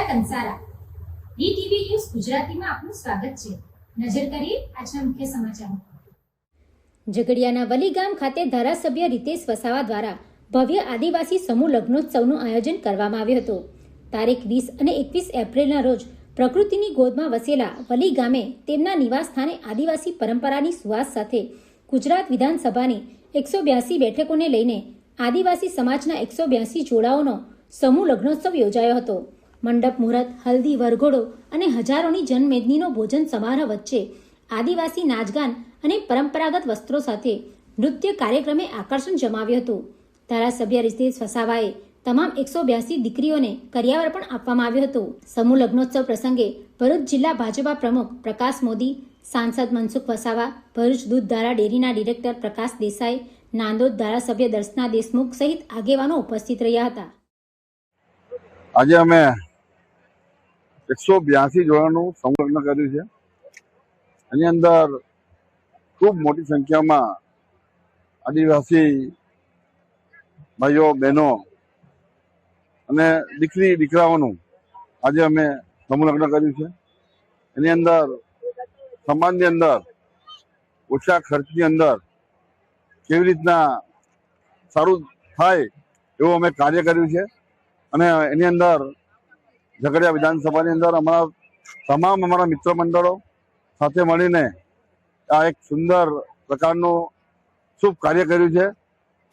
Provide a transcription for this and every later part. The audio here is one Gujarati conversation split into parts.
કંસારા ડીટીવી ન્યૂઝ ગુજરાતીમાં આપનું સ્વાગત છે। નજર કરીએ આજના મુખ્ય સમાચારો। ઝઘડિયાના વલી ગામ ખાતે ધારાસભ્ય રીતેશ વસાવા દ્વારા ભવ્ય આદિવાસી સમૂહ લગ્નોત્સવનું આયોજન કરવામાં આવ્યું હતું। તારીખ 20 અને 21 એપ્રિલના રોજ પ્રકૃતિની ગોદમાં વસેલા વલી ગામે તેમના નિવાસ સ્થાને આદિવાસી પરંપરાની સુવાસ સાથે ગુજરાત વિધાનસભાની 182 બેઠકોને લઈને આદિવાસી સમાજના 182 જોડાઓનો સમૂહ લગ્નોત્સવ યોજાયો હતો। મંડપ મુહૂર્ત, હલ્દી, વરઘોડો અને હજારોની જનમેદનીનો ભોજન સમારોહ વચ્ચે આદિવાસી નાચગાન અને પરંપરાગત વસ્ત્રો સાથે નૃત્ય કાર્યક્રમે આકર્ષણ જમાવ્યું હતું। ધારાસભ્ય રીતેશ વસાવાએ તમામ 182 દીકરીઓને કરિયાવર પણ આપવામાં આવ્યું હતું। સમૂહ લગ્નોત્સવ પ્રસંગે ભરૂચ જિલ્લા ભાજપા પ્રમુખ પ્રકાશ મોદી, સાંસદ મનસુખ વસાવા, ભરૂચ દૂધ ધારા ડેરીના ડિરેક્ટર પ્રકાશ દેસાઈ, નાંદોદ ધારાસભ્ય દર્શના દેશમુખ સહિત આગેવાનો ઉપસ્થિત રહ્યા હતા। આજે અમે 182 જોડાનું સમૂહ લગ્ન કર્યું છે। એની અંદર ખૂબ મોટી સંખ્યામાં આદિવાસી ભાઈઓ બહેનો અને દીકરાઓનું આજે અમે સમૂહ લગ્ન કર્યું છે। એની અંદર સમાજની અંદર ઓછા ખર્ચની અંદર કેવી રીતના સારું થાય એવું અમે કાર્ય કર્યું છે। અને એની અંદર ઝઘડિયા વિધાનસભાની અંદર અમારા મિત્ર મંડળો સાથે મળીને આ એક સુંદર પ્રકારનું શુભ કાર્ય કર્યું છે।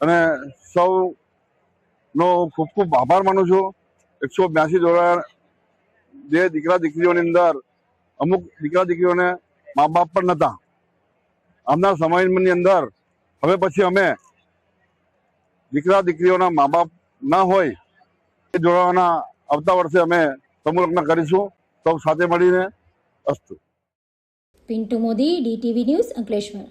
અને સૌનો ખૂબ ખૂબ આભાર માનું છું। 182 જોડા જે દીકરા દીકરીઓની અંદર અમુક દીકરા દીકરીઓને મા બાપ પણ નહોતા। આવનાર સમયની અંદર હવે પછી અમે દીકરા દીકરીઓના મા બાપ ના હોય એ જોડાવાના આવતા વર્ષે અમે સમૂહ લગ્ન કરીશું સૌ સાથે મળીને। અસ્તુ। Pintu Modi, DTV news, Ankleshwar.